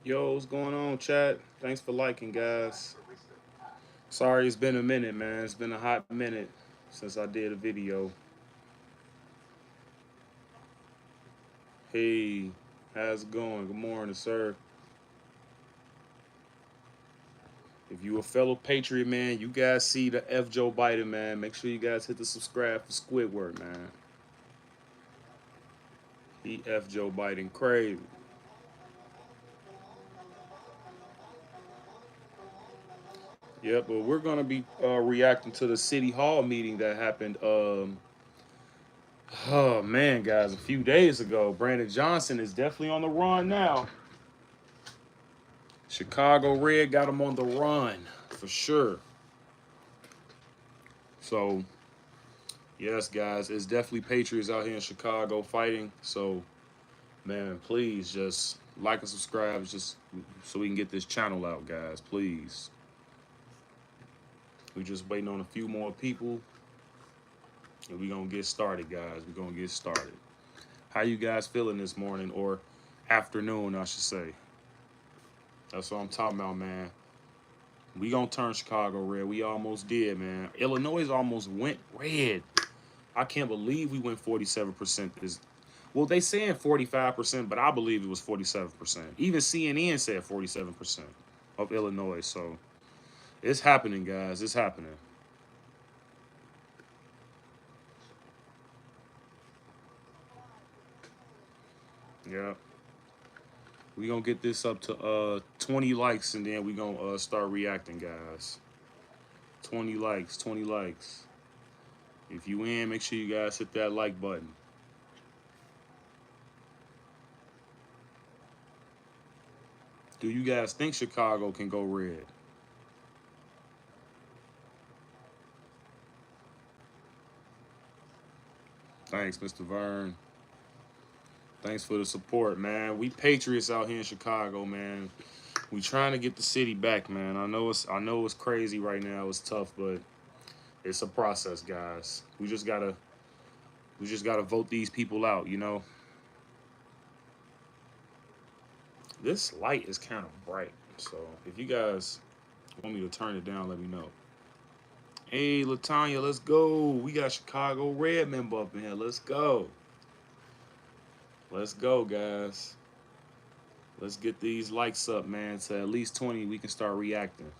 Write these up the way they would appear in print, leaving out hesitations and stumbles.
Yo, what's going on, chat? Thanks for liking, guys. Sorry, it's been a minute, man. It's been a hot minute since I did a video. Hey, how's it going? Good morning, sir. If you a fellow Patriot, man, you guys see the F Joe Biden, man. Make sure you guys hit the subscribe for Squidward, man. He F Joe Biden crazy. Yep, but we're gonna be reacting to the city hall meeting that happened. Oh man, guys, a few days ago. Brandon Johnson is definitely on the run now. Chicago Red got him on the run for sure. So, yes, guys, it's definitely Patriots out here in Chicago fighting. So, man, please just like and subscribe just so we can get this channel out, guys. Please. We just waiting on a few more people and we going to get started, guys. We're going to get started. How you guys feeling this morning or afternoon, I should say? That's what I'm talking about, man. We gonna turn Chicago red. We almost did, man. Illinois almost went red. I can't believe we went 47% this. Well, they saying 45%, but I believe it was 47%. Even CNN said 47% of Illinois. So it's happening, guys. It's happening. Yeah. We gonna get this up to 20 likes and then we gonna start reacting, guys. 20 likes, 20 likes. If you in, make sure you guys hit that like button. Do you guys think Chicago can go red? Thanks, Mr. Vern. Thanks for the support, man. We Patriots out here in Chicago, man. We trying to get the city back, man. I know it's crazy right now. It's tough, but it's a process, guys. We just gotta vote these people out, you know. This light is kind of bright, so if you guys want me to turn it down, let me know. Hey, Latanya, let's go. We got Chicago Red member up in here. Let's go. Let's go, guys. Let's get these likes up, man. To at least 20, we can start reacting.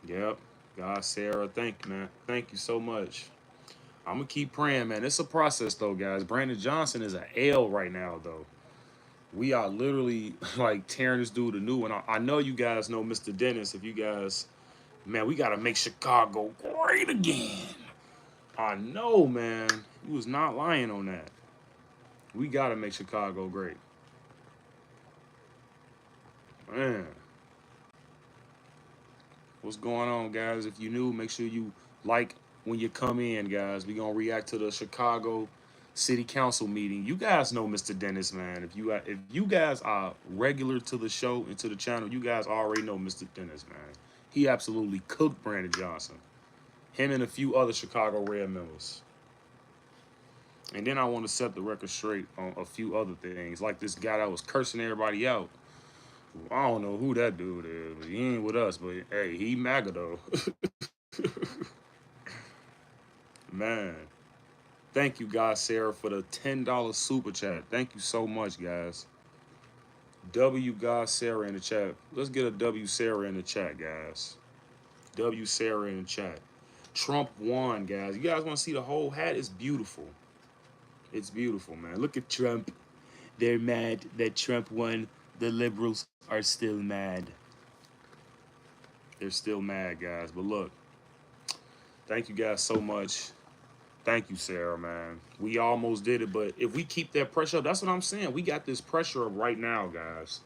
Yep. God, Sarah, thank you, man. Thank you so much. I'm gonna keep praying, man. It's a process, though, guys. Brandon Johnson is an L right now, though. We are literally like tearing this dude a new one. I know you guys know Mr. Dennis. If you guys, man, we gotta make Chicago great again. I know, man. He was not lying on that. We gotta make Chicago great, man. What's going on, guys? If you new, make sure you like when you come in, guys. We gonna react to the Chicago City Council meeting. You guys know Mr. Dennis, man. If you guys are regular to the show and to the channel, you guys already know Mr. Dennis, man. He absolutely cooked Brandon Johnson. Him and a few other Chicago Red members. And then I want to set the record straight on a few other things, like this guy that was cursing everybody out. I don't know who that dude is, but he ain't with us. But hey, he MAGA though. Man, thank you, guys, Sarah, for the $10 super chat. Thank you so much, guys. W God Sarah in the chat. Let's get a W Sarah in the chat, guys. W Sarah in the chat. Trump won, guys. You guys want to see the whole hat? It's beautiful. It's beautiful, man. Look at Trump. They're mad that Trump won. The liberals are still mad. They're still mad, guys. But look, thank you guys so much. Thank you, Sarah, man. We almost did it, but if we keep that pressure up, that's what I'm saying. We got this pressure up right now, guys.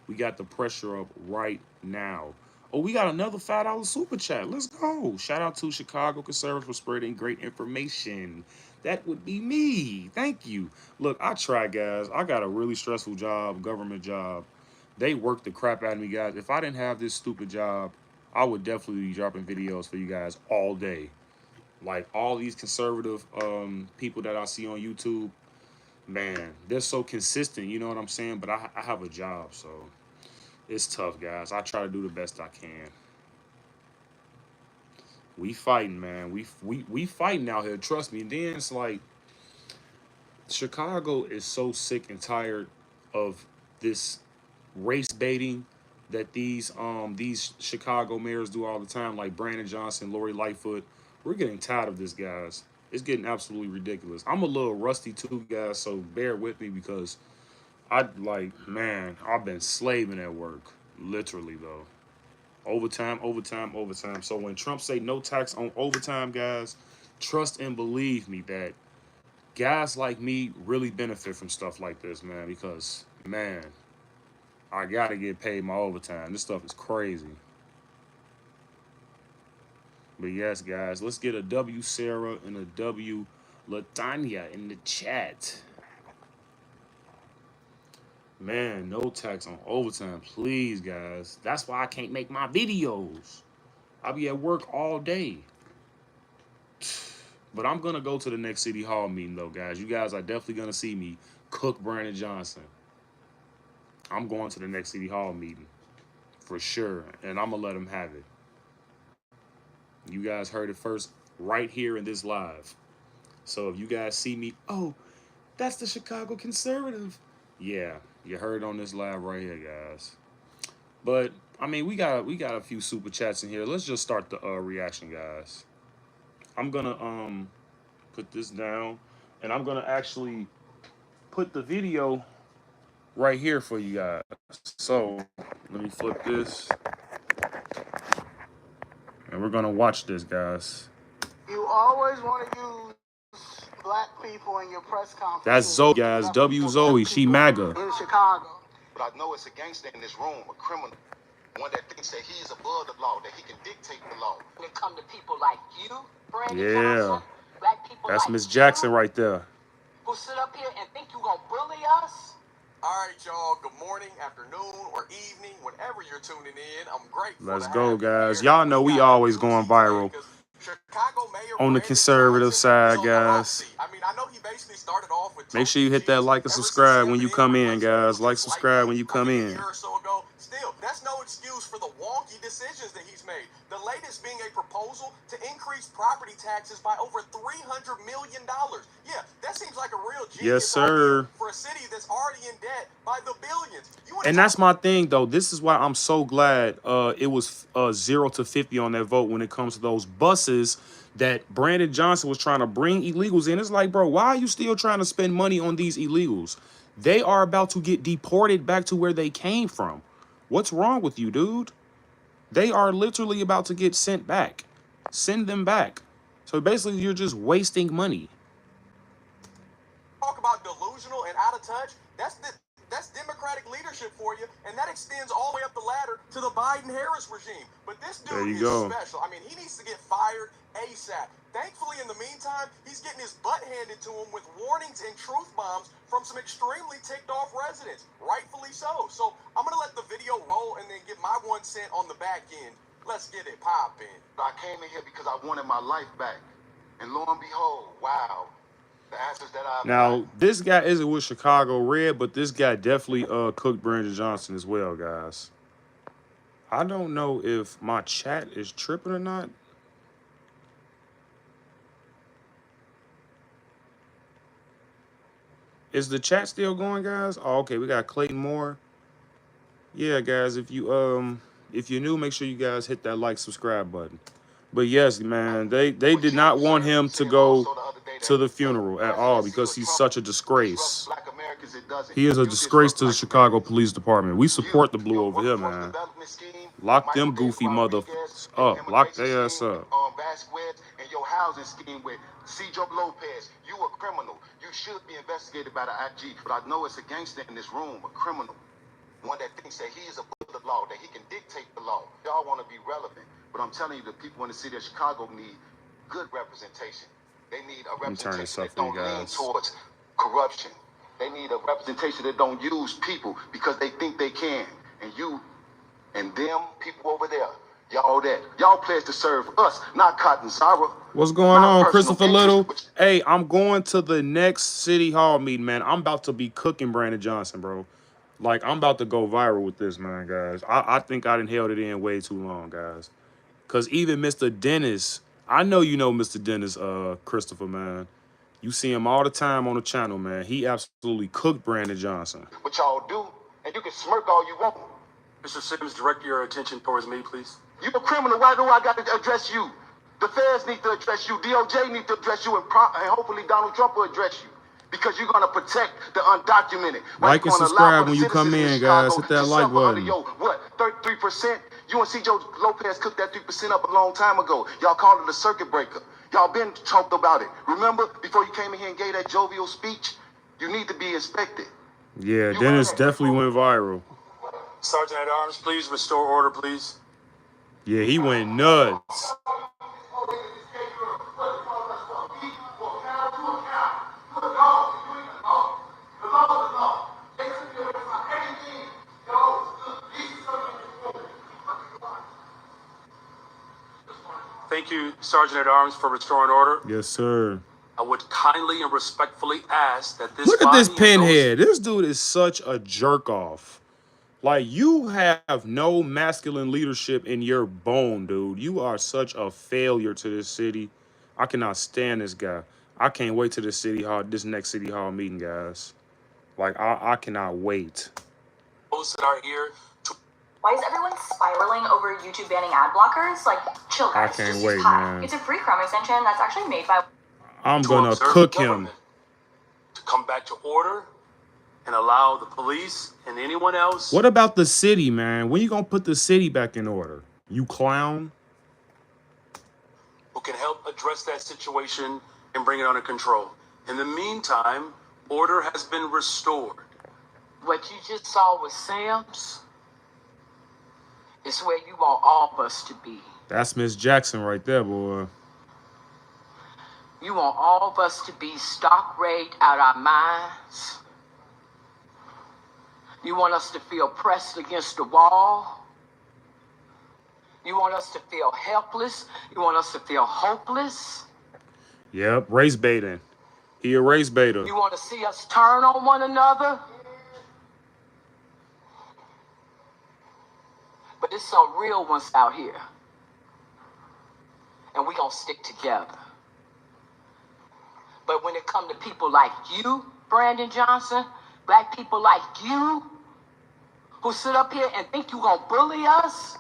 We got the pressure up right now. Oh, we got another $5 super chat. Let's go. Shout out to Chicago Conservatives for spreading great information. That would be me. Thank you. Look, I try, guys. I got a really stressful job, government job. They work the crap out of me, guys. If I didn't have this stupid job, I would definitely be dropping videos for you guys all day. Like all these conservative people that I see on YouTube, man, they're so consistent. You know what I'm saying? But I have a job, so it's tough, guys. I try to do the best I can. We fighting, man. We fighting out here. Trust me. And then it's like Chicago is so sick and tired of this race baiting that these Chicago mayors do all the time, like Brandon Johnson, Lori Lightfoot. We're getting tired of this, guys. It's getting absolutely ridiculous. I'm a little rusty too, guys, so bear with me because man, I've been slaving at work, literally though. Overtime, overtime, overtime. So when Trump say no tax on overtime, guys, trust and believe me that guys like me really benefit from stuff like this, man, because, man, I got to get paid my overtime. This stuff is crazy. But yes, guys, let's get a W Sarah and a W Latanya in the chat. Man, no tax on overtime, please, guys. That's why I can't make my videos. I'll be at work all day. But I'm going to go to the next City Hall meeting, though, guys. You guys are definitely going to see me cook Brandon Johnson. I'm going to the next City Hall meeting for sure, and I'm going to let him have it. You guys heard it first right here in this live. So if you guys see me, oh, that's the Chicago conservative. Yeah, you heard it on this live right here, guys. But, I mean, we got a few super chats in here. Let's just start the reaction, guys. I'm going to put this down, and I'm going to actually put the video right here for you guys. So let me flip this, and we're gonna watch this, guys. You always want to use black people in your press conference. That's Zoe, guys. W Zoe. She MAGA. In Chicago. But I know it's a gangster in this room, a criminal. One that thinks that he's above the law, that he can dictate the law. When it comes to people like you, Brandon Yeah. Johnson, black people That's like Miss Jackson you, right there. who sit up here and think you gonna bully us. All right, y'all. Good morning, afternoon, or evening, whenever you're tuning in. I'm grateful. Let's to go, have you guys. here. Y'all know we always going viral Chicago Mayor on the Brandon conservative Johnson side, is on the hot guys. seat. I mean, I know he basically started off with Make sure you hit that like and subscribe when you come in, guys. Like, subscribe when you come in. A year or so ago. Still, that's no excuse for the wonky decisions that he's made. The latest being a proposal to increase property taxes by over $300 million. Yeah, that seems like a real genius Yes, sir. idea for a city that's already in debt by the billions. And that's my thing, though. This is why I'm so glad it was 0 to 50 on that vote when it comes to those buses that Brandon Johnson was trying to bring illegals in. It's like, bro, why are you still trying to spend money on these illegals? They are about to get deported back to where they came from. What's wrong with you, dude? They are literally about to get sent back. Send them back. So basically, you're just wasting money. Talk about delusional and out of touch. That's Democratic leadership for you, and that extends all the way up the ladder to the Biden-Harris regime. But this dude is special. I mean, he needs to get fired ASAP. Thankfully, in the meantime, he's getting his butt handed to him with warnings and truth bombs from some extremely ticked-off residents. Rightfully so. So I'm going to let the video roll and then get my 1 cent on the back end. Let's get it poppin'. I came in here because I wanted my life back. And lo and behold, wow. The answers that I've Now, this guy isn't with Chicago Red, but this guy definitely cooked Brandon Johnson as well, guys. I don't know if my chat is tripping or not. Is the chat still going, guys? Oh, okay, we got Clayton Moore. Yeah, guys, if you're new, make sure you guys hit that like, subscribe button. But yes, man, they did not want him to go to the funeral at all because he's such a disgrace. He is a disgrace to the Chicago Police Department. We support the blue over here, man. Lock them goofy motherfuckers up. Lock their ass up. And your housing scheme with Cedro Lopez, you a criminal. You should be investigated by the IG. But I know it's a gangster in this room, a criminal. One that thinks that he is above the law, that he can dictate the law. Y'all want to be relevant. But I'm telling you, the people in the city of Chicago need good representation. They need a representation that don't lean towards corruption. They need a representation that don't use people because they think they can. And you and them, people over there, Y'all that. Y'all pledged to serve us, not Cotton Zara. What's going on, Christopher Little? Hey, I'm going to the next City Hall meeting, man. I'm about to be cooking Brandon Johnson, bro. Like, I'm about to go viral with this, man, guys. I think I done held it in way too long, guys. Because even Mr. Dennis, I know you know Mr. Dennis, Christopher, man. You see him all the time on the channel, man. He absolutely cooked Brandon Johnson. What y'all do, and you can smirk all you want. Mr. Simmons, direct your attention towards me, please. You a criminal. Why do I got to address you? The feds need to address you. DOJ need to address you, and hopefully Donald Trump will address you. Because you're going to protect the undocumented. Like and subscribe when you come in, guys. Hit that like button. What, 33%? You and C.J. Lopez cooked that 3% up a long time ago. Y'all called it a circuit breaker. Y'all been talked about it. Remember, before you came in here and gave that jovial speech, you need to be inspected. Yeah, Dennis definitely went viral. Sergeant at Arms, please restore order, please. Yeah, he went nuts. Thank you, Sergeant at Arms, for restoring order. Yes, sir. I would kindly and respectfully ask that this. Look at this pinhead. This dude is such a jerk off. Like, you have no masculine leadership in your bone, dude. You are such a failure to this city. I cannot stand this guy. I can't wait to this next City Hall meeting, guys. Like, I cannot wait. Those that are here. Why is everyone spiraling over YouTube banning ad blockers? Like, chill, guys. I can't wait, man. It's a free Chrome extension that's actually made by... I'm gonna cook him. To come back to order and allow the police and anyone else. What about the city, man? When you gonna put the city back in order? You clown. Who can help address that situation and bring it under control. In the meantime, order has been restored. What you just saw with Sam's is where you want all of us to be. That's Miss Jackson right there, boy. You want all of us to be stock raked out our minds. You want us to feel pressed against the wall. You want us to feel helpless. You want us to feel hopeless. Yep, race baiting. He a race baiter. You want to see us turn on one another. But there's some real ones out here. And we gonna stick together. But when it comes to people like you, Brandon Johnson, black people like you, who sit up here and think you gonna bully us.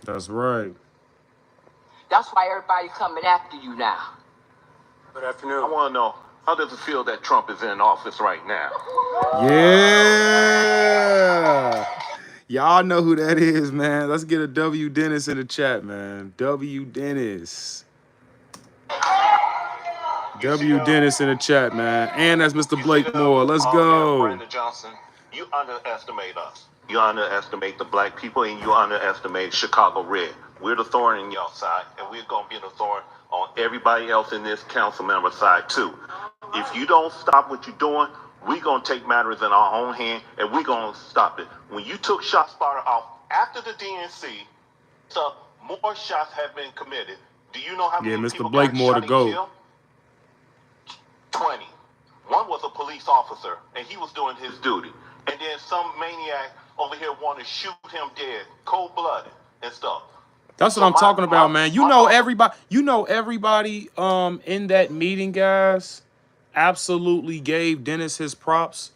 That's right. That's why everybody coming after you now. Good afternoon. I want to know, how does it feel that Trump is in office right now? Yeah. Y'all know who that is, man. Let's get a W. Dennis in the chat, man. W. Dennis. W. Dennis in the chat, man. And that's Mr. Blake Moore. Let's go. Brandon Johnson, you underestimate us. You underestimate the black people, and you underestimate Chicago Red. We're the thorn in y'all side, and we're going to be the thorn on everybody else in this council member side, too. If you don't stop what you're doing, we're going to take matters in our own hand, and we're going to stop it. When you took ShotSpotter off after the DNC, so more shots have been committed. Do you know how many people Mr. Blake got Moore shot to and go. killed? 20. One was a police officer, and he was doing his duty. And then some maniac over here wanted to shoot him dead, cold-blooded and stuff. That's what I'm talking about, man. You know everybody in that meeting, guys, absolutely gave Dennis his props.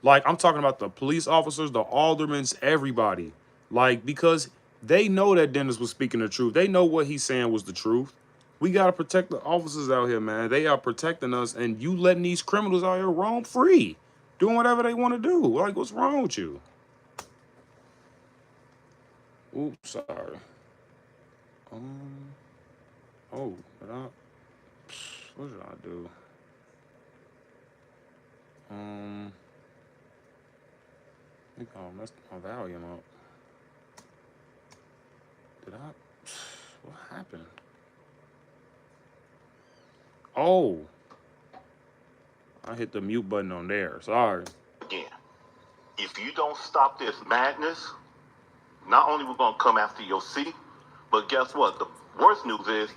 Like, I'm talking about the police officers, the aldermans, everybody. Like, because they know that Dennis was speaking the truth. They know what he's saying was the truth. We got to protect the officers out here, man. They are protecting us, and you letting these criminals out here roam free, doing whatever they want to do. Like, what's wrong with you? Oops, sorry. Oh, but what did I do? I think I messed my volume up. Did I? What happened? Oh, I hit the mute button on there. Sorry. Again, if you don't stop this madness, not only we're going to come after your city, But guess what? The worst news is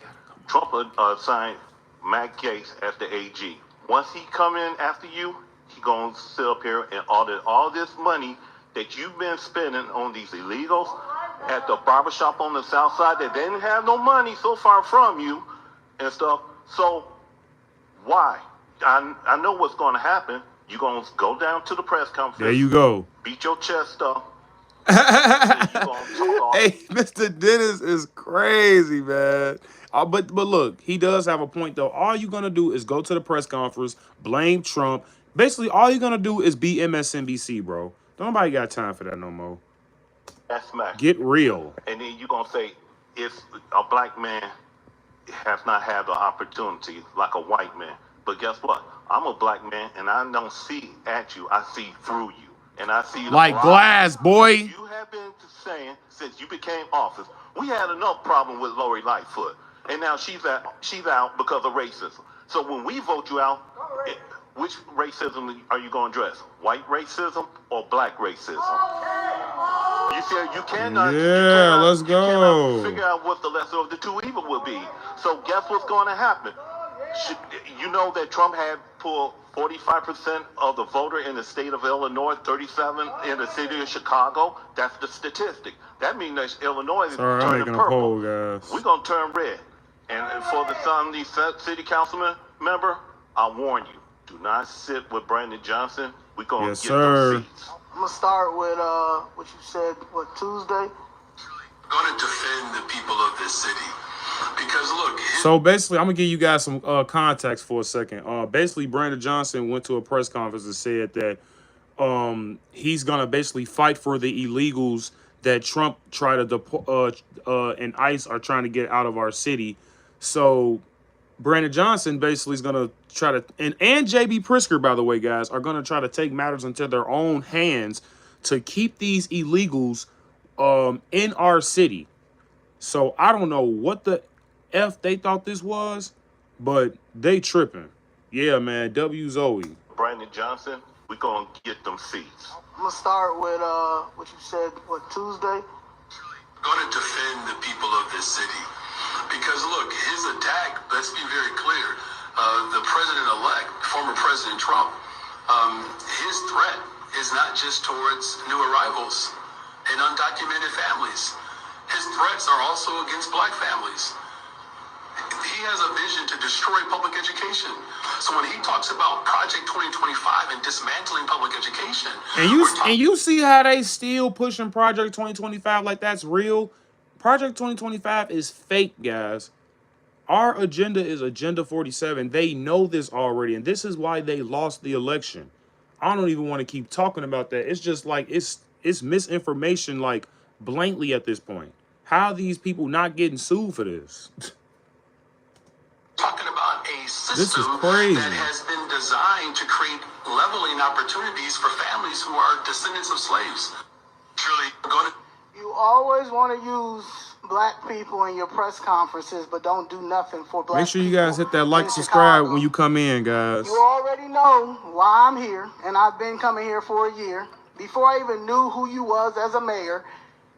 Trump signed Matt Gaetz as the AG. Once he come in after you, he gonna sit up here and audit all this money that you've been spending on these illegals at the barbershop on the south side that didn't have no money so far from you and stuff. So why? I know what's going to happen. You're going to go down to the press conference. There you go. Beat your chest up. Hey, Mr. Dennis is crazy, man. But look, he does have a point, though. All you're going to do is go to the press conference, blame Trump. Basically, all you're going to do is be MSNBC, bro. Nobody got time for that no more. That's smack. Get real. And then you're going to say, if a black man has not had the opportunity like a white man. But guess what? I'm a black man, and I don't see at you. I see through you. And I see like glass, boy. You have been saying since you became office, we had enough problem with Lori Lightfoot. And now she's out because of racism. So when we vote you out, which racism are you going to address? White racism or black racism? You see, you cannot. Yeah, let's go. You cannot figure out what the lesser of the two evil will be. So guess what's going to happen? You know that Trump had pulled 45% of the voter in the state of Illinois, 37 in the city of Chicago. That's the statistic. That means that Illinois is turning purple. Poll, guys. We're going to turn red. And for the some these city councilman member, I warn you, do not sit with Brandon Johnson. We're going to get those seats. I'm going to start with what you said, Tuesday? I'm going to defend the people of this city. Because look, so basically, I'm gonna give you guys some context for a second. Basically, Brandon Johnson went to a press conference and said that he's gonna basically fight for the illegals that Trump tried to deport and ICE are trying to get out of our city. So Brandon Johnson basically is gonna try to and JB Pritzker, by the way, guys, are gonna try to take matters into their own hands to keep these illegals in our city. So I don't know what the F they thought this was, but they tripping. Yeah, man. W Zoe. Brandon Johnson, we're going to get them seats. I'm going to start with what you said, Tuesday? I'm going to defend the people of this city. Because look, his attack, let's be very clear, the president-elect, former President Trump, his threat is not just towards new arrivals and undocumented families. His threats are also against black families. He has a vision to destroy public education. So when he talks about Project 2025 and dismantling public education, and you see how they still pushing Project 2025 like that's real. Project 2025 is fake, guys. Our agenda is Agenda 47. They know this already, and this is why they lost the election. I don't even want to keep talking about that. It's just like it's misinformation, like blankly at this point. How are these people not getting sued for this? Talking about a system that has been designed to create leveling opportunities for families who are descendants of slaves. Truly, you always want to use black people in your press conferences, but don't do nothing for black people. Make sure you guys hit that like, subscribe when you come in, guys. You already know why I'm here, and I've been coming here for a year. Before I even knew who you was as a mayor,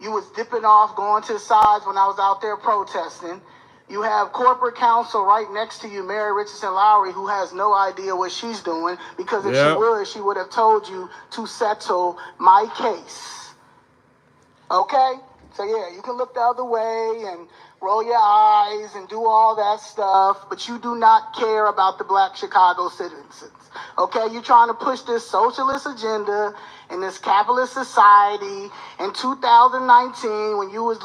you was dipping off, going to the sides when I was out there protesting. You have corporate counsel right next to you, Mary Richardson Lowry, who has no idea what she's doing, because if she would have told you to settle my case. Okay? So yeah, you can look the other way and roll your eyes and do all that stuff, but you do not care about the black Chicago citizens. Okay? You're trying to push this socialist agenda in this capitalist society. In 2019, when you was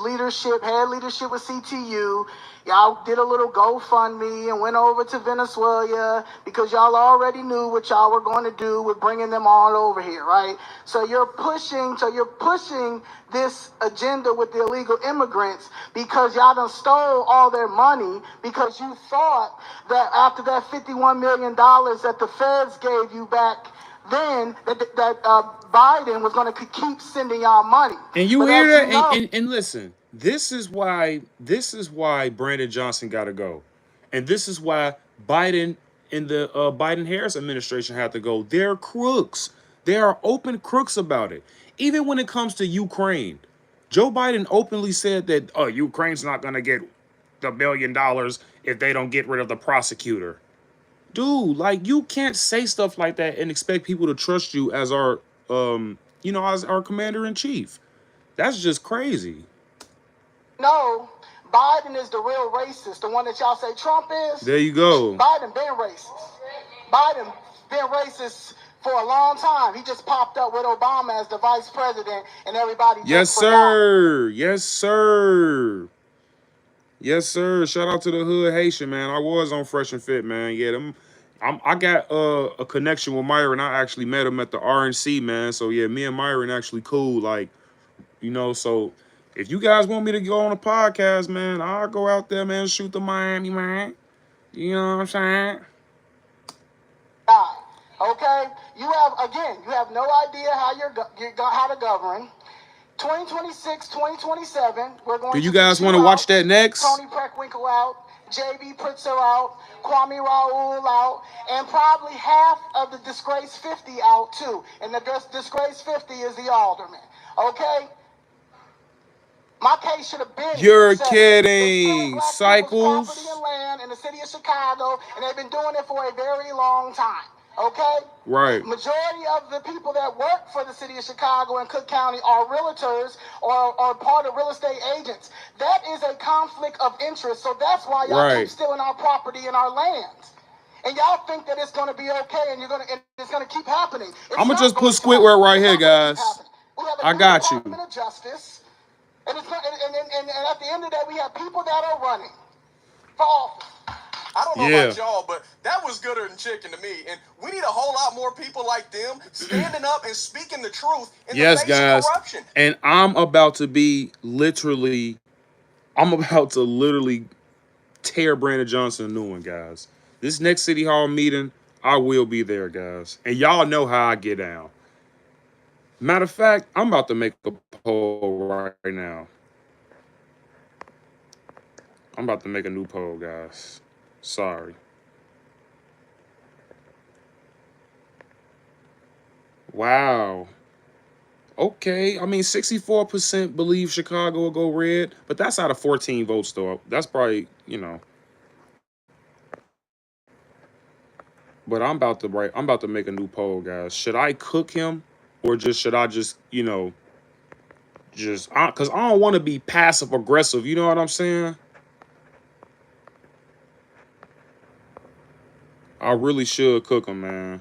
head leadership with CTU, y'all did a little GoFundMe and went over to Venezuela because y'all already knew what y'all were going to do with bringing them all over here, right? So you're pushing this agenda with the illegal immigrants because y'all done stole all their money because you thought that after that $51 million that the feds gave you back then, that Biden was going to keep sending y'all money. And you hear that? And listen, this is why Brandon Johnson got to go. And this is why Biden and the Biden-Harris administration had to go. They're crooks. They are open crooks about it. Even when it comes to Ukraine. Joe Biden openly said that, oh, Ukraine's not going to get the $1 billion if they don't get rid of the prosecutor. Dude, like, you can't say stuff like that and expect people to trust you as our, as our commander in chief. That's just crazy. No, Biden is the real racist, the one that y'all say Trump is. There you go. Biden been racist. Biden been racist for a long time. He just popped up with Obama as the vice president, and everybody Yes, just sir. Yes, sir. Yes, sir. Shout out to the hood Haitian, man. I was on Fresh and Fit, man. Yeah, I got a connection with Myron. I actually met him at the RNC, man. So yeah, me and Myron actually cool. Like, so if you guys want me to go on a podcast, man, I'll go out there, man, shoot the Miami, man. You know what I'm saying? Okay, you have no idea how how to govern. 2026, 2027, we're going to. Do you guys want to watch that next? Tony Preckwinkle out, J.B. Pritzer out, Kwame Raoul out, and probably half of the Disgrace 50 out too. And the Disgrace 50 is the alderman. Okay? My case should have been. You're kidding. Cycles. Property and land in the city of Chicago, and they've been doing it for a very long time. Okay? Right. Majority of the people that work for the city of Chicago and Cook County are realtors or part of real estate agents. That is a conflict of interest. So that's why y'all keep stealing our property and our lands. And y'all think that it's going to be okay and it's going to keep happening. I'm going to just put Squidward right here, guys. I got you. Department of Justice, and at the end of the day, we have people that are running for office. I don't know about y'all, but that was gooder than chicken to me. And we need a whole lot more people like them standing up and speaking the truth in the face of corruption. And I'm about to literally tear Brandon Johnson a new one, guys. This next City Hall meeting, I will be there, guys. And y'all know how I get down. Matter of fact, I'm about to make a poll right now. I'm about to make a new poll, guys. Sorry. Wow. Okay. I mean, 64% believe Chicago will go red, but that's out of 14 votes, though. That's probably, But I'm about to make a new poll, guys. Should I cook him, or should I because I don't want to be passive aggressive. You know what I'm saying? I really should cook him, man.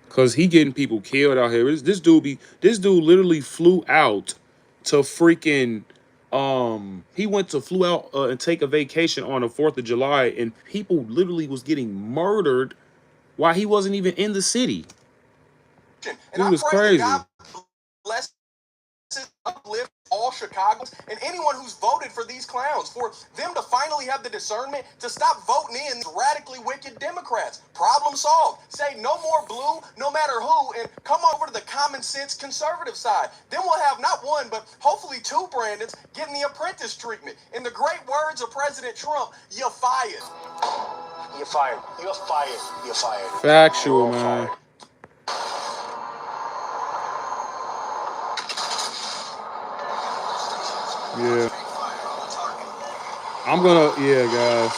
Cause he getting people killed out here. This dude literally flew out to freaking he flew out and take a vacation on the 4th of July, and people literally was getting murdered while he wasn't even in the city. And it was crazy. God bless, uplift all Chicagoans and anyone who's voted for these clowns, for them to finally have the discernment to stop voting in these radically wicked Democrats. Problem solved. Say no more blue, no matter who, and come over to the common sense conservative side. Then we'll have not one, but hopefully 2 Brandons getting the apprentice treatment. In the great words of President Trump, you're fired. You're fired. You're fired. You're fired. Factual, man. Fired. Yeah. Guys.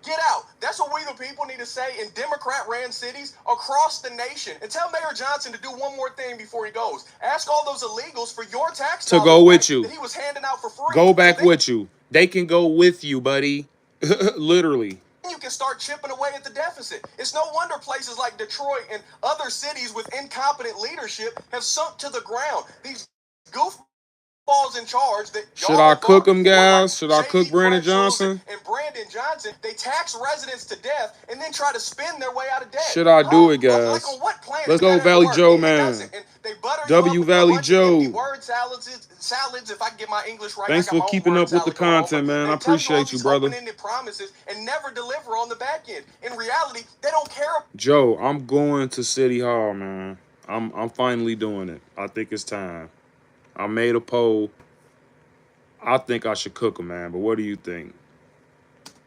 Get out. That's what we the people need to say in Democrat-ran cities across the nation. And tell Mayor Johnson to do one more thing before he goes. Ask all those illegals for your tax to go with you. That he was handing out for free. Go back with you. They can go with you, buddy. Literally. You can start chipping away at the deficit. It's no wonder places like Detroit and other cities with incompetent leadership have sunk to the ground. These goofballs in charge that should I cook them, guys? Should I cook Brandon Johnson? And Brandon Johnson, they tax residents to death and then try to spin their way out of debt. Should I do it, guys? Like on what planet? Let's go, Valley Joe, man. W Valley Joe. Word salads, if I can get my English right. Thanks for keeping up with the content, man. I appreciate you, brother. Promises and never deliver on the back end. In reality, they don't care. Joe, I'm going to City Hall, man. I'm finally doing it. I think it's time. I made a poll. I think I should cook them, man. But what do you think?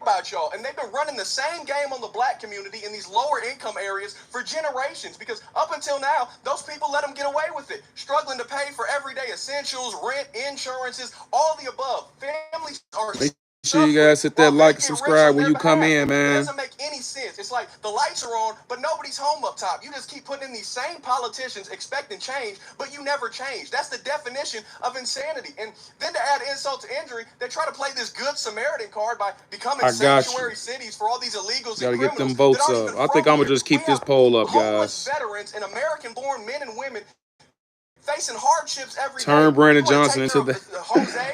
about y'all, and they've been running the same game on the black community in these lower income areas for generations, because up until now, those people let them get away with it, struggling to pay for everyday essentials, rent, insurances, all the above. Families are Make sure you guys hit that like and subscribe when you come in, man. It doesn't make any sense. It's like the lights are on, but nobody's home up top. You just keep putting in these same politicians expecting change, but you never change. That's the definition of insanity. And then to add insult to injury, they try to play this good Samaritan card by becoming sanctuary cities for all these illegals and criminals. Gotta get them votes up. I think I'm gonna just keep this poll up, guys. Veterans and American-born men and women facing hardships every day. Turn Brandon Johnson into the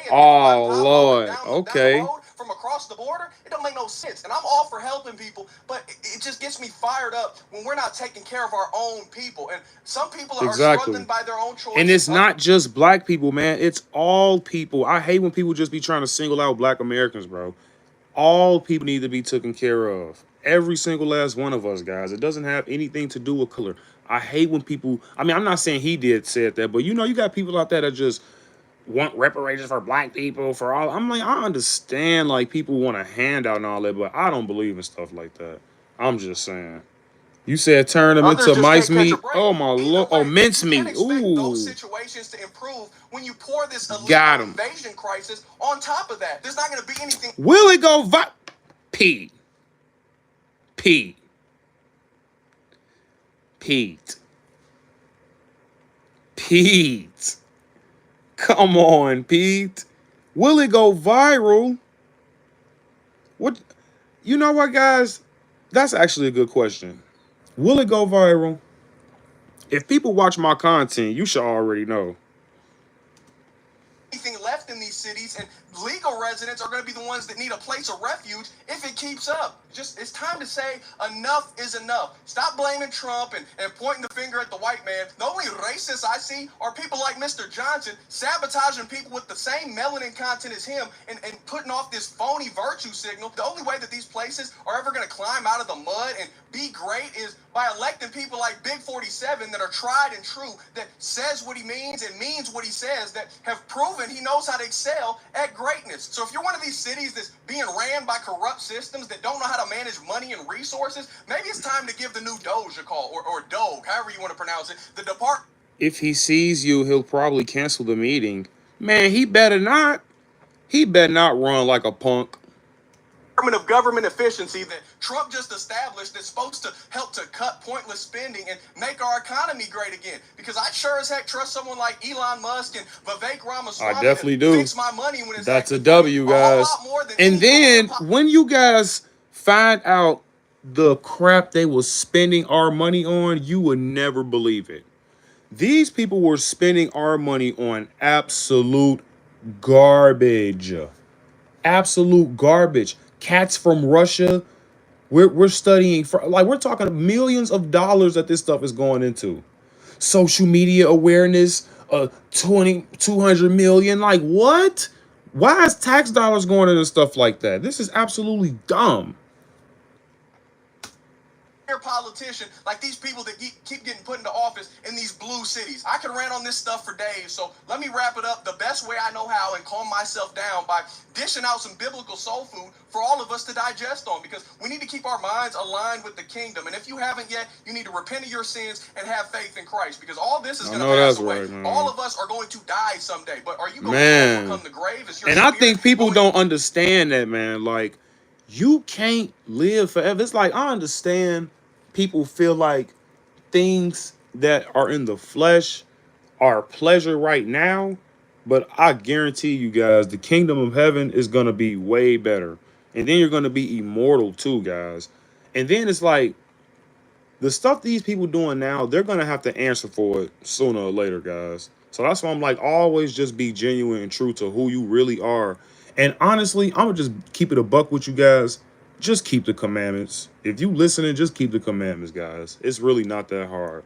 oh Lord. Okay. From across the border, it don't make no sense. And I'm all for helping people, but it just gets me fired up when we're not taking care of our own people. And some people are struggling by their own choices. And it's not just black people, man. It's all people. I hate when people just be trying to single out black Americans, bro. All people need to be taken care of. Every single last one of us, guys. It doesn't have anything to do with color. I hate when people, I mean, I'm not saying he said that, but you know, you got people out there that just want reparations for black people, for all. I'm like, I understand, like, people want a handout and all that, but I don't believe in stuff like that. I'm just saying. You said turn them into mice meat. Oh my lord! Oh, mince meat. Ooh. Those situations to improve when you pour this illegal invasion crisis on top of that. There's not going to be anything. Will it go Pete. Come on, Pete. Will it go viral? What? You know what, guys? That's actually a good question. Will it go viral? If people watch my content, you should already know. Anything left in these cities, and legal residents are going to be the ones that need a place of refuge if it keeps up. It's time to say enough is enough. Stop blaming Trump and pointing the finger at the white man. The only racists I see are people like Mr. Johnson sabotaging people with the same melanin content as him and putting off this phony virtue signal. The only way that these places are ever going to climb out of the mud and be great is by electing people like Big 47 that are tried and true, that says what he means and means what he says, that have proven he knows how to excel at greatness. So if you're one of these cities that's being ran by corrupt systems that don't know how to manage money and resources, maybe it's time to give the new Doge a call, or Doge, however you want to pronounce it. The department. If he sees you, he'll probably cancel the meeting. Man, he better not. He better not run like a punk. Of government efficiency that Trump just established that's supposed to help to cut pointless spending and make our economy great again. Because I sure as heck trust someone like Elon Musk and Vivek Ramaswamy. I definitely do. Fix my money when it's That's a W, guys. And then when you guys find out the crap they were spending our money on, you would never believe it. These people were spending our money on absolute garbage. Absolute garbage. Cats from Russia. We're studying for, like, we're talking millions of dollars that this stuff is going into. Social media awareness, 200 million. Like, what? Why is tax dollars going into stuff like that? This is absolutely dumb. Politician like these people that keep getting put into office in these blue cities. I could rant on this stuff for days, so let me wrap it up the best way I know how and calm myself down by dishing out some biblical soul food for all of us to digest on, because we need to keep our minds aligned with the kingdom. And if you haven't yet, you need to repent of your sins and have faith in Christ, because all this is going to pass away. Right, all of us are going to die someday, but are you going to overcome the grave? And I think people don't understand that, man. Like, you can't live forever. It's like, I understand people feel like things that are in the flesh are pleasure right now, but I guarantee you guys, the kingdom of heaven is going to be way better. And then you're going to be immortal too, guys. And then it's like, the stuff these people doing now, they're going to have to answer for it sooner or later, guys. So that's why I'm like, always just be genuine and true to who you really are. And honestly, I'm going to just keep it a buck with you guys. Just keep the commandments. If you listening, just keep the commandments, guys. It's really not that hard.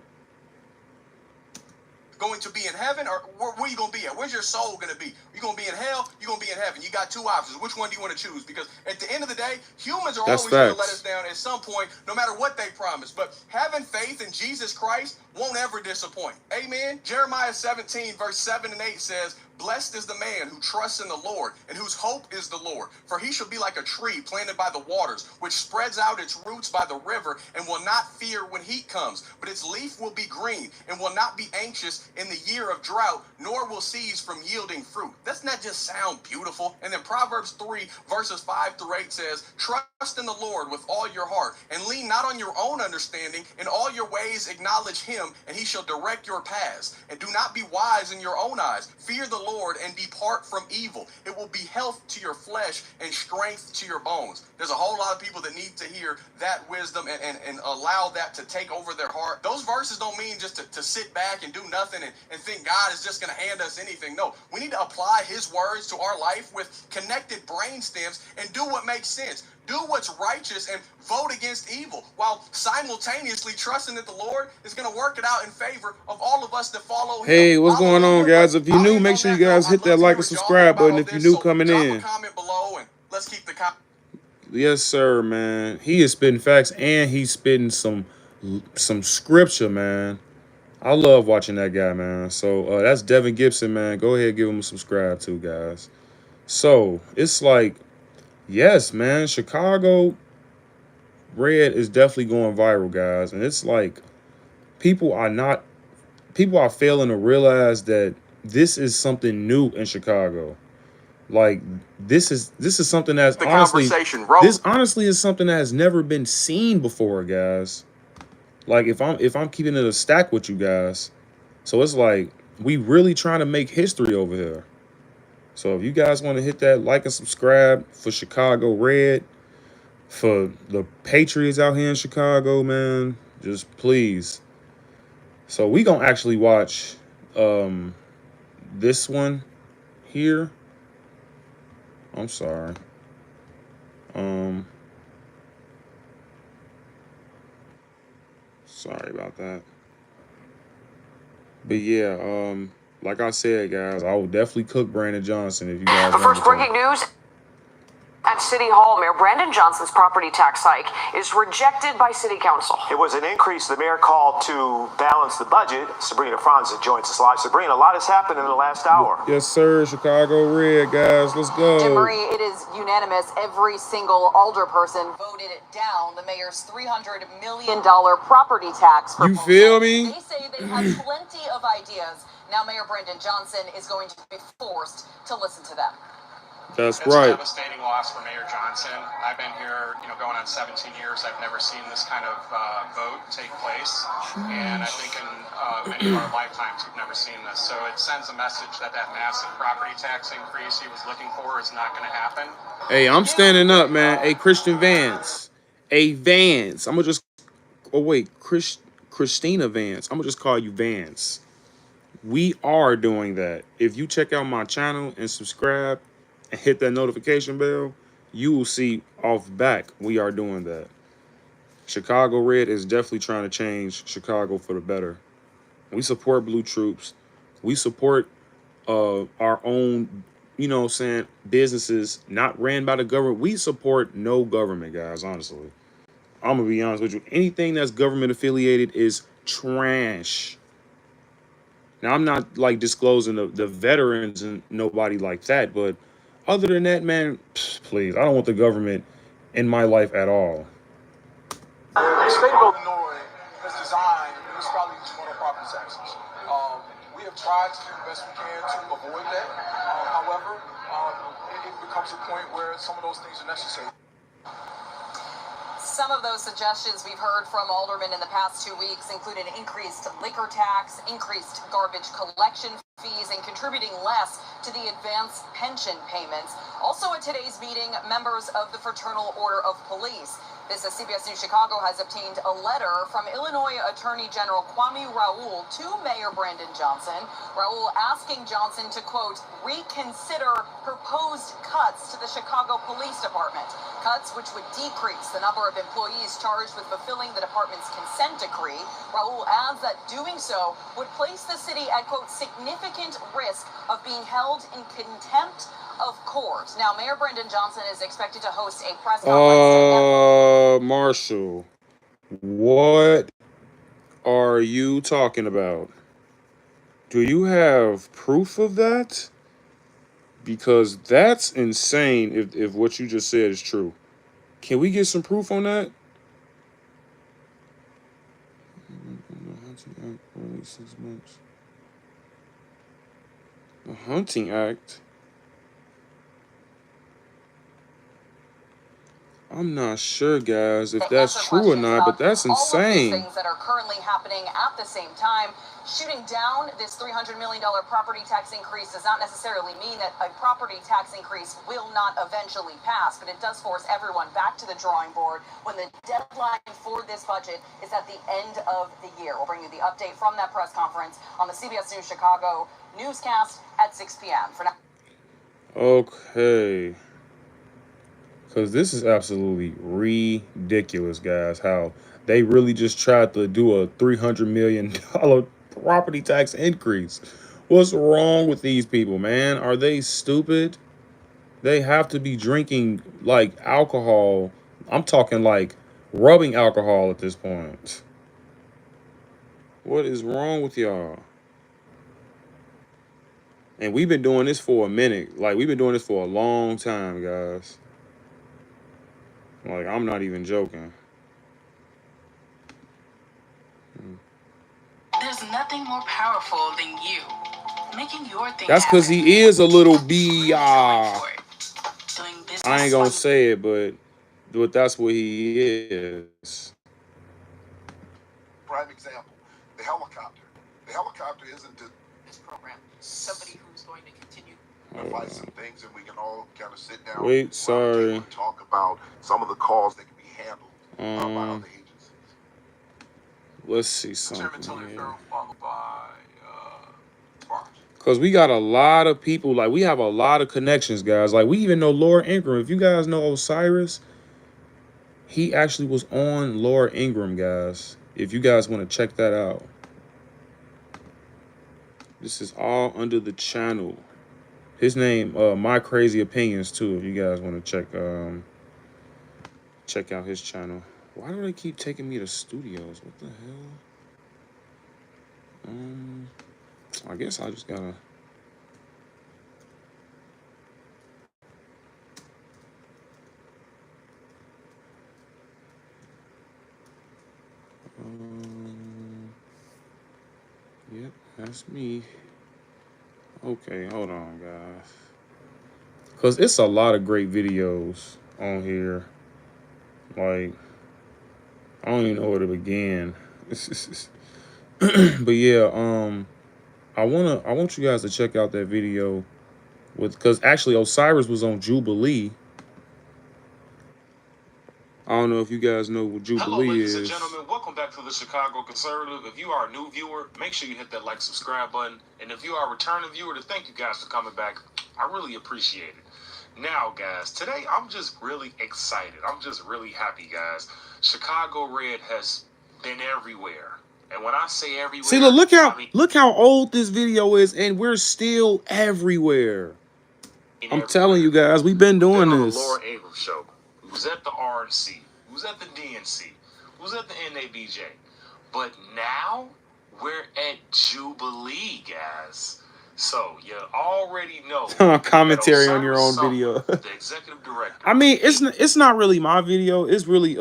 Going to be in heaven, or where are you going to be at? Where's your soul going to be? You're going to be in hell, you're going to be in heaven. You got two options. Which one do you want to choose? Because at the end of the day, humans are That's always going to let facts. us down at some point, no matter what they promise. But having faith in Jesus Christ won't ever disappoint. Amen. Jeremiah 17, verse 7 and 8 says, "Blessed is the man who trusts in the Lord and whose hope is the Lord. For he shall be like a tree planted by the waters, which spreads out its roots by the river and will not fear when heat comes. But its leaf will be green and will not be anxious in the year of drought, nor will cease from yielding fruit." Doesn't that just sound beautiful? And then Proverbs 3, verses 5 through 8 says, "Trust in the Lord with all your heart and lean not on your own understanding. In all your ways acknowledge him, and he shall direct your paths. And do not be wise in your own eyes. Fear the Lord and depart from evil. It will be health to your flesh and strength to your bones." There's a whole lot of people that need to hear that wisdom and allow that to take over their heart. Those verses don't mean just to sit back and do nothing and think God is just going to hand us anything. No, we need to apply his words to our life with connected brain stems and do what makes sense. Do what's righteous and vote against evil, while simultaneously trusting that the Lord is going to work it out in favor of all of us that follow him. Hey, what's going on, Hallelujah. guys? If you're I'll new, end make on sure you that note. guys I'd hit love that to like hear and what y'all think subscribe about button all if you're this. new So coming drop a in. comment below and let's keep the conversation. Yes, sir, man. He is spitting facts and he's spitting some scripture, man. I love watching that guy, man. So that's Devin Gibson, man. Go ahead, give him a subscribe too, guys. So it's like, yes, man. Chicago Red is definitely going viral, guys, and it's like people are failing to realize that this is something new in Chicago. Like this is something that's The honestly conversation, bro. this honestly is something that has never been seen before, guys. Like if I'm keeping it a stack with you guys, so it's like we really trying to make history over here. So if you guys want to hit that like and subscribe for Chicago Red, for the Patriots out here in Chicago, man, just please. So we gonna actually watch this one here. I'm sorry. Sorry about that. But yeah, like I said, guys, I will definitely cook Brandon Johnson if you guys But want me first, to. breaking news. At City Hall, Mayor Brandon Johnson's property tax hike is rejected by City Council. It was an increase the mayor called to balance the budget. Sabrina Franza joins us live. Sabrina, a lot has happened in the last hour. Yes, sir. Chicago Red, guys. Let's go. Jim Marie, it is unanimous. Every single alderperson voted down the mayor's $300 million property tax proposal. You feel me? They say they have plenty of ideas. Now Mayor Brandon Johnson is going to be forced to listen to them. That's It's right. a devastating loss for Mayor Johnson. I've been here, going on 17 years. I've never seen this kind of vote take place. And I think in many of our lifetimes, we've never seen this. So it sends a message that massive property tax increase he was looking for is not going to happen. Hey, I'm standing up, man. Hey, Christian Vance. Hey, Vance. I'm going to just... Oh, wait. Christina Vance. I'm going to just call you Vance. We are doing that. If you check out my channel and subscribe and hit that notification bell, you will see off back we are doing that. Chicago Red is definitely trying to change Chicago for the better. We support Blue Troops. We support our own, businesses not ran by the government. We support no government, guys, honestly. I'm going to be honest with you. Anything that's government affiliated is trash. Now, I'm not like disclosing the veterans and nobody like that, but other than that, man, please, I don't want the government in my life at all. The state of Illinois has designed municipalities to run on property taxes. We have tried to do the best we can to avoid that. However, it becomes a point where some of those things are necessary. Some of those suggestions we've heard from aldermen in the past 2 weeks include an increased liquor tax, increased garbage collection fees, and contributing less to the advanced pension payments. Also at today's meeting, members of the Fraternal Order of Police This is CBS News Chicago has obtained a letter from Illinois Attorney General Kwame Raoul to Mayor Brandon Johnson. Raoul asking Johnson to, quote, reconsider proposed cuts to the Chicago Police Department. Cuts which would decrease the number of employees charged with fulfilling the department's consent decree. Raoul adds that doing so would place the city at, quote, significant risk of being held in contempt of court. Now, Mayor Brandon Johnson is expected to host a press conference. Marshall, what are you talking about? Do you have proof of that? Because that's insane if what you just said is true. Can we get some proof on that? The Hunting Act? I'm not sure, guys, if that's true or not, but that's insane. All of these things that are currently happening at the same time. Shooting down this $300 million property tax increase does not necessarily mean that a property tax increase will not eventually pass, but it does force everyone back to the drawing board when the deadline for this budget is at the end of the year. We'll bring you the update from that press conference on the CBS News Chicago newscast at 6 p.m. For now. Okay. Because this is absolutely ridiculous, guys, how they really just tried to do a $300 million property tax increase. What's wrong with these people, man? Are they stupid? They have to be drinking, like, alcohol. I'm talking, like, rubbing alcohol at this point. What is wrong with y'all? And we've been doing this for a minute. Like, we've been doing this for a long time, guys. Like, I'm not even joking. There's nothing more powerful than you making your thing. That's because he is a little I ain't gonna say it, but that's what he is. Prime example, the helicopter. The helicopter isn't this program. Somebody who's going to continue. Find some things, and we can all kind of sit down. Wait, sorry. And talk about some of the calls that can be handled by other agencies. Let's see something here. Followed by Because we got a lot of people, like, we have a lot of connections, guys. Like, we even know Laura Ingraham. If you guys know Osiris, he actually was on Laura Ingraham, guys. If you guys want to check that out. This is all under the channel. His name, My Crazy Opinions, too, if you guys want to check out his channel. Why do they keep taking me to studios? What the hell? I guess I just gotta... Yep, that's me. Okay, hold on, guys. Because it's a lot of great videos on here. Like, I don't even know where to begin. But yeah, I want you guys to check out that video because actually Osiris was on Jubilee. I don't know if you guys know what Jubilee is. Hello, ladies and gentlemen. Welcome back to the Chicago Conservative. If you are a new viewer, make sure you hit that like, subscribe button. And if you are a returning viewer, then thank you guys for coming back. I really appreciate it. Now, guys, today I'm just really excited. I'm just really happy, guys. Chicago Red has been everywhere. And when I say everywhere... See, look how old this video is, and we're still everywhere. I'm telling you guys, we've been doing this. On the Laura Ingraham show. Who's at the RNC, who's at the DNC, who's at the NABJ. But now we're at Jubilee, guys. So you already know. Commentary on your own video. The executive director. I mean, it's not really my video. It's really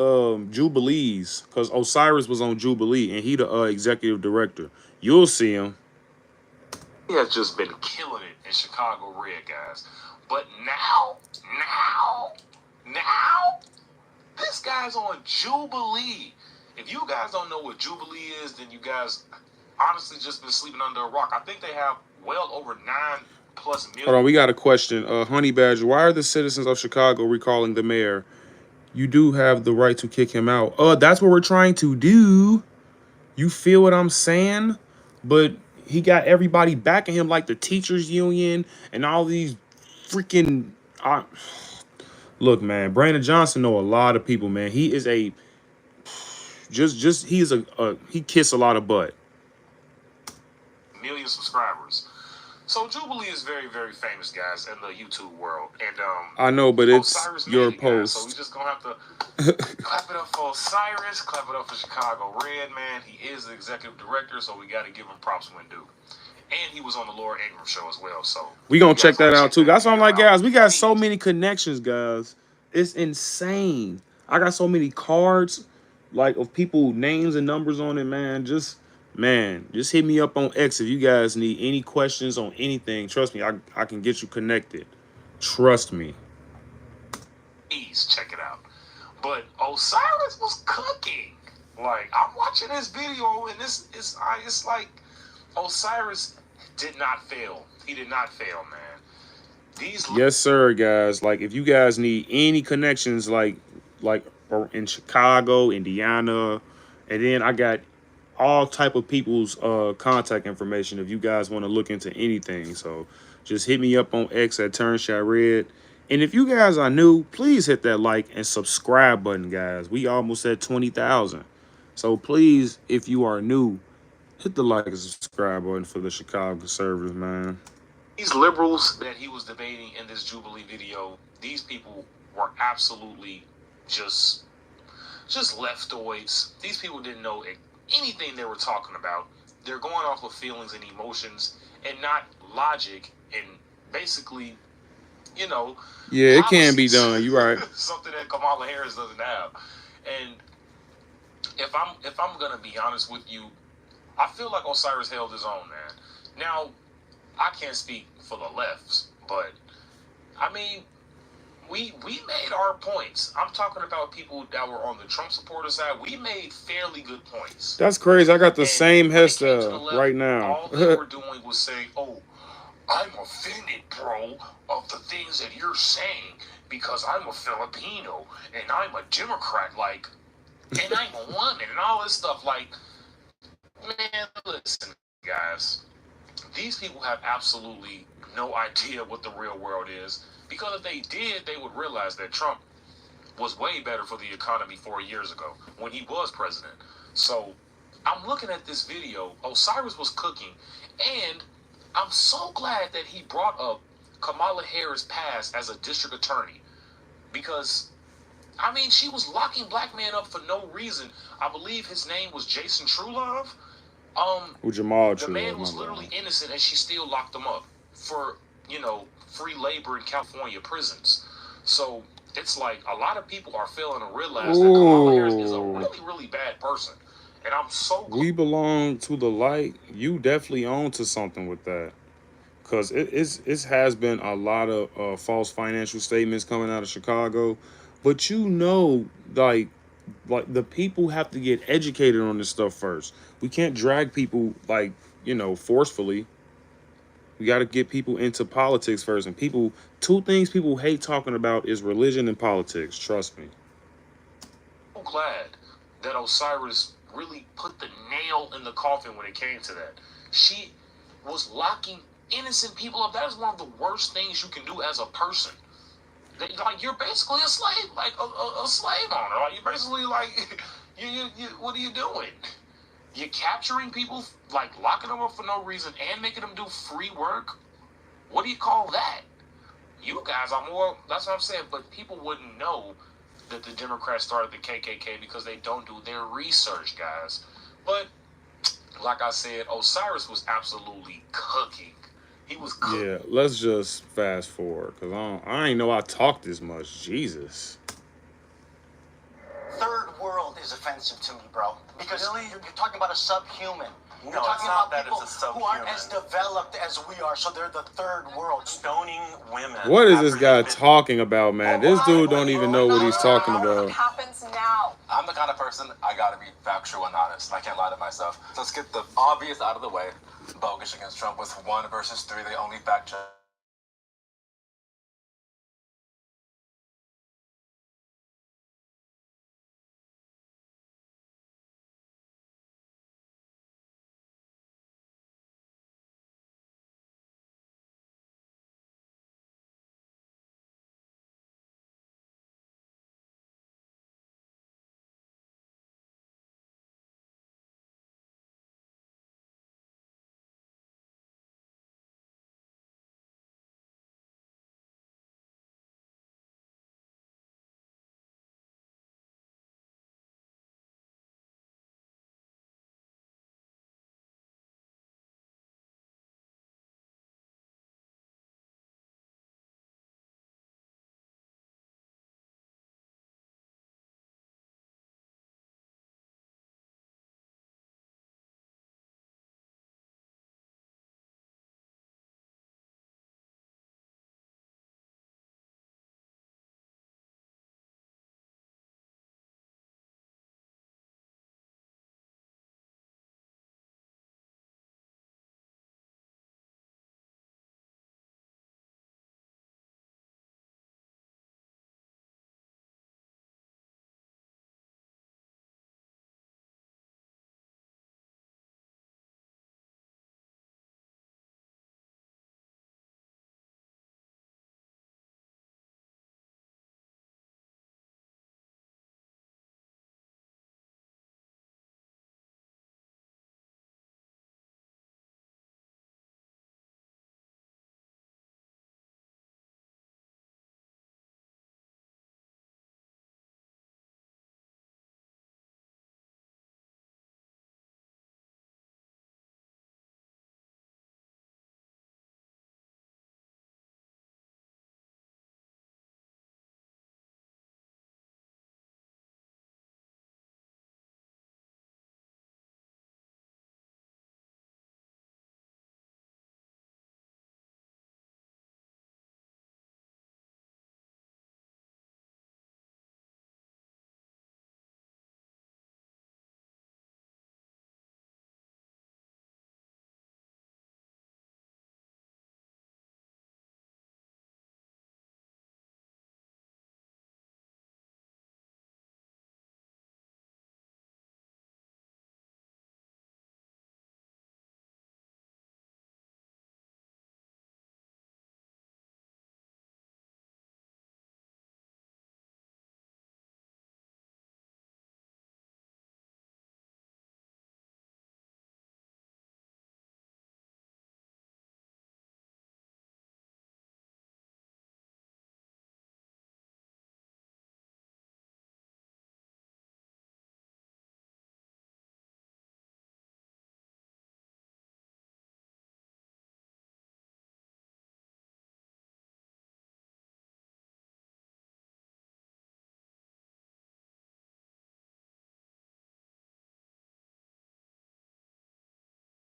Jubilee's, because Osiris was on Jubilee and he the executive director. You'll see him. He has just been killing it in Chicago Red, guys. But now, this guy's on Jubilee. If you guys don't know what Jubilee is, then you guys honestly just been sleeping under a rock. I think they have well over 9+ million. Hold on, we got a question. Honey Badger, why are the citizens of Chicago recalling the mayor? You do have the right to kick him out. That's what we're trying to do. You feel what I'm saying? But he got everybody backing him, like the teachers union and all these freaking. Look, man, Brandon Johnson know a lot of people, man. He is a he kiss a lot of butt. Million subscribers. So Jubilee is very, very famous, guys, in the YouTube world. And I know, but it's Osiris your Manning, post. Guys, so we just gonna have to clap it up for Osiris, clap it up for Chicago Red, man. He is the executive director, so we gotta give him props when due. And he was on the Laura Ingraham show as well. So we gonna check that out too. That's why I'm like, guys, we got so many connections, guys. It's insane. I got so many cards, like of people, names and numbers on it, man. Just hit me up on X if you guys need any questions on anything. Trust me, I can get you connected. Trust me. Please check it out. But Osiris was cooking. Like, I'm watching this video and it's like Osiris did not fail. He did not fail, man. Yes, sir, guys. Like, if you guys need any connections, like in Chicago, Indiana, and then I got all type of people's contact information if you guys want to look into anything. So just hit me up on X at TurnShotRed. And if you guys are new, please hit that like and subscribe button, guys. We almost at 20,000. So please, if you are new, hit the like and subscribe button for the Chicago conservatives, man. These liberals that he was debating in this Jubilee video, these people were absolutely just leftoids. These people didn't know anything they were talking about. They're going off of feelings and emotions and not logic and basically, you know. Yeah, it can be done. You're right. Something that Kamala Harris doesn't have. And if I'm gonna be honest with you, I feel like Osiris held his own, man. Now, I can't speak for the lefts, but I mean, we made our points. I'm talking about people that were on the Trump supporter side. We made fairly good points. That's crazy. I got the same hairstyle right now. All they were doing was saying, "Oh, I'm offended, bro, of the things that you're saying because I'm a Filipino and I'm a Democrat, like, and I'm a woman and all this stuff." Like, man, listen, guys. These people have absolutely no idea what the real world is. Because if they did, they would realize that Trump was way better for the economy 4 years ago when he was president. So I'm looking at this video. Osiris was cooking. And I'm so glad that he brought up Kamala Harris' past as a district attorney. Because, I mean, she was locking black men up for no reason. I believe his name was Jason Truelove. The man was literally innocent and she still locked him up for, you know, free labor in California prisons. So it's like a lot of people are failing to realize that Kamala Harris is a really, really bad person. And I'm so glad. We belong to the light. You definitely own to something with that. Because it has been a lot of false financial statements coming out of Chicago. But you know, like the people have to get educated on this stuff first. We can't drag people, like, you know, forcefully. We got to get people into politics first. And two things people hate talking about is religion and politics. Trust me. I'm glad that Osiris really put the nail in the coffin when it came to that. She was locking innocent people up. That is one of the worst things you can do as a person. Like, you're basically a slave, like a slave owner. Like, you're basically like, you what are you doing? You're capturing people, like locking them up for no reason and making them do free work. What do you call that? You guys are more, that's what I'm saying, but people wouldn't know that the Democrats started the KKK because they don't do their research, guys. But, like I said, Osiris was absolutely cooking. He was cooking. Yeah, let's just fast forward, because I ain't know I talked this much. Jesus. Third world is offensive to me, bro. Because you're talking about a subhuman. No, you're talking it's not about that people it's a who aren't subhuman. as developed as we are, so they're the third world. Stoning women. What is this guy talking about, man? This dude don't even know what he's talking about. What happens now? I'm the kind of person, I gotta be factual and honest. I can't lie to myself. So let's get the obvious out of the way. Bogus against Trump with 1 versus 3. They only fact check